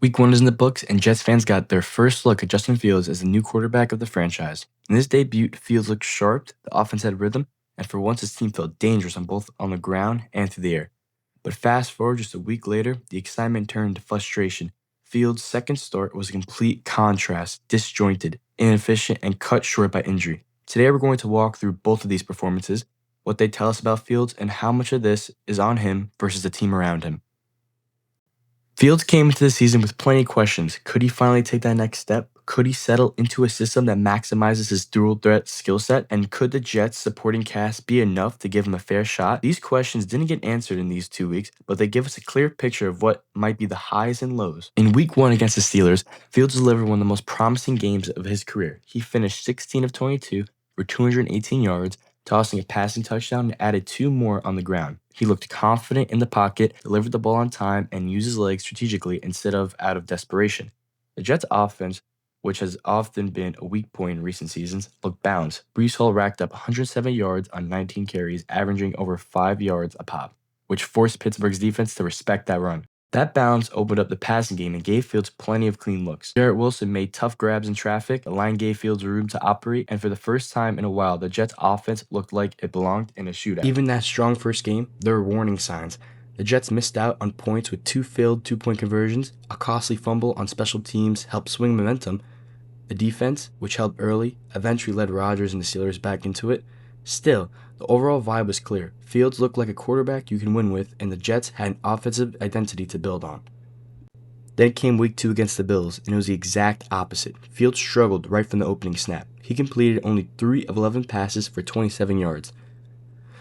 Week 1 is in the books, and Jets fans got their first look at Justin Fields as the new quarterback of the franchise. In his debut, Fields looked sharp, the offense had rhythm, and for once his team felt dangerous on the ground and through the air. But fast forward just a week later, the excitement turned to frustration. Fields' second start was a complete contrast, disjointed, inefficient, and cut short by injury. Today we're going to walk through both of these performances, what they tell us about Fields, and how much of this is on him versus the team around him. Fields came into the season with plenty of questions. Could he finally take that next step? Could he settle into a system that maximizes his dual threat skill set? And could the Jets' supporting cast be enough to give him a fair shot? These questions didn't get answered in these 2 weeks, but they give us a clear picture of what might be the highs and lows. In week 1 against the Steelers, Fields delivered one of the most promising games of his career. He finished 16 of 22 for 218 yards, tossing a passing touchdown and added 2 more on the ground. He looked confident in the pocket, delivered the ball on time, and used his legs strategically instead of out of desperation. The Jets' offense, which has often been a weak point in recent seasons, looked balanced. Breece Hall racked up 107 yards on 19 carries, averaging over 5 yards a pop, which forced Pittsburgh's defense to respect that run. That balance opened up the passing game and gave Fields plenty of clean looks. Garrett Wilson made tough grabs in traffic, the line gave Fields room to operate, and for the first time in a while, the Jets' offense looked like it belonged in a shootout. Even that strong first game, there were warning signs. The Jets missed out on points with 2 failed 2-point conversions, a costly fumble on special teams helped swing momentum. The defense, which held early, eventually led Rodgers and the Steelers back into it. Still, the overall vibe was clear. Fields looked like a quarterback you can win with, and the Jets had an offensive identity to build on. Then came week 2 against the Bills, and it was the exact opposite. Fields struggled right from the opening snap. He completed only 3 of 11 passes for 27 yards.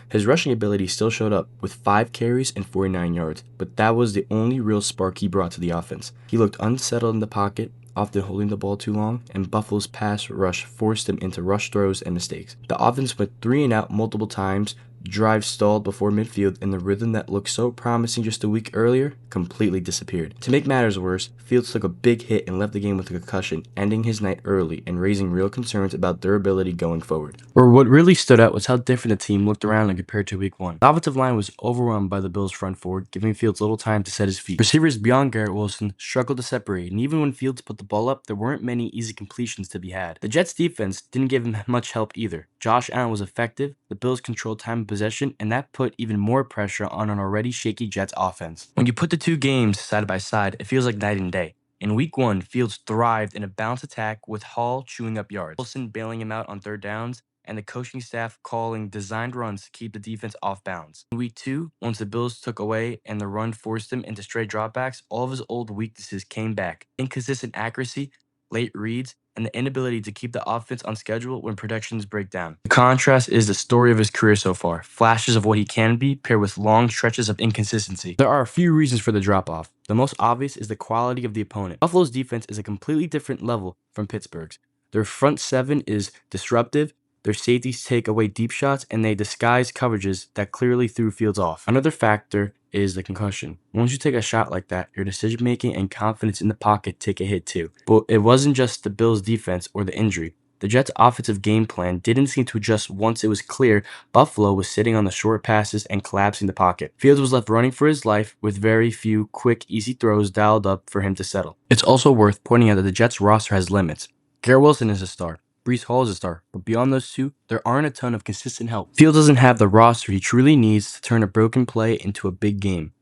His rushing ability still showed up with 5 carries and 49 yards, but that was the only real spark he brought to the offense. He looked unsettled in the pocket, often holding the ball too long, and Buffalo's pass rush forced him into rush throws and mistakes. The offense went 3 and out multiple times, drives stalled before midfield, and the rhythm that looked so promising just a week earlier completely disappeared. To make matters worse, Fields took a big hit and left the game with a concussion, ending his night early and raising real concerns about durability going forward. Or what really stood out was how different the team looked around him compared to week 1. The offensive line was overwhelmed by the Bills' front four, giving Fields little time to set his feet. Receivers beyond Garrett Wilson struggled to separate, and even when Fields put the ball up, there weren't many easy completions to be had. The Jets' defense didn't give him much help either. Josh Allen was effective, the Bills controlled time and possession, and that put even more pressure on an already shaky Jets offense. When you put the 2 games side by side, it feels like night and day. In week 1, Fields thrived in a balanced attack with Hall chewing up yards, Wilson bailing him out on third downs, and the coaching staff calling designed runs to keep the defense off balance. In week 2, once the Bills took away and the run forced him into stray dropbacks, all of his old weaknesses came back. Inconsistent accuracy, late reads, and the inability to keep the offense on schedule when protections break down. The contrast is the story of his career so far. Flashes of what he can be paired with long stretches of inconsistency. There are a few reasons for the drop-off. The most obvious is the quality of the opponent. Buffalo's defense is a completely different level from Pittsburgh's. Their front 7 is disruptive, their safeties take away deep shots, and they disguise coverages that clearly threw Fields off. Another factor is the concussion. Once you take a shot like that, your decision-making and confidence in the pocket take a hit too. But it wasn't just the Bills' defense or the injury. The Jets' offensive game plan didn't seem to adjust once it was clear Buffalo was sitting on the short passes and collapsing the pocket. Fields was left running for his life with very few quick, easy throws dialed up for him to settle. It's also worth pointing out that the Jets' roster has limits. Garrett Wilson is a star. Breece Hall is a star, but beyond those 2, there aren't a ton of consistent help. Fields doesn't have the roster he truly needs to turn a broken play into a big game.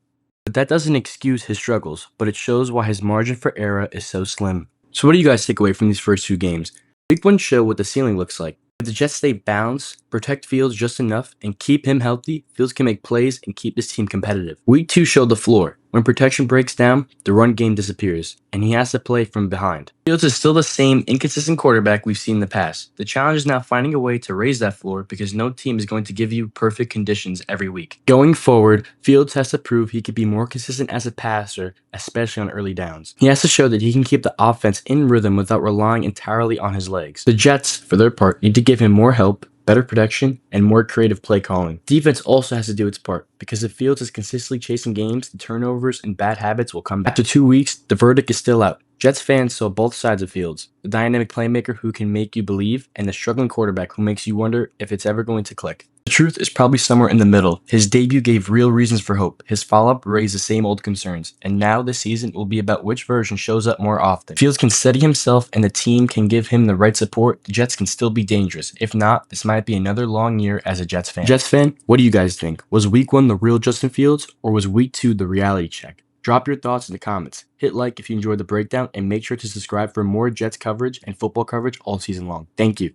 But that doesn't excuse his struggles, but it shows why his margin for error is so slim. So what do you guys take away from these first 2 games? Week 1 showed what the ceiling looks like. If the Jets stay balanced, protect Fields just enough, and keep him healthy, Fields can make plays and keep this team competitive. Week 2 showed the floor. When protection breaks down, the run game disappears, and he has to play from behind. Fields is still the same inconsistent quarterback we've seen in the past. The challenge is now finding a way to raise that floor because no team is going to give you perfect conditions every week. Going forward, Fields has to prove he could be more consistent as a passer, especially on early downs. He has to show that he can keep the offense in rhythm without relying entirely on his legs. The Jets, for their part, need to give him more help, better protection, and more creative play calling. Defense also has to do its part, because if Fields is consistently chasing games, the turnovers and bad habits will come back. After 2 weeks, the verdict is still out. Jets fans saw both sides of Fields, the dynamic playmaker who can make you believe, and the struggling quarterback who makes you wonder if it's ever going to click. The truth is probably somewhere in the middle. His debut gave real reasons for hope. His follow-up raised the same old concerns. And now this season will be about which version shows up more often. If Fields can steady himself and the team can give him the right support, the Jets can still be dangerous. If not, this might be another long year as a Jets fan. Jets fan, what do you guys think? Was week 1 the real Justin Fields, or was week 2 the reality check? Drop your thoughts in the comments. Hit like if you enjoyed the breakdown, and make sure to subscribe for more Jets coverage and football coverage all season long. Thank you.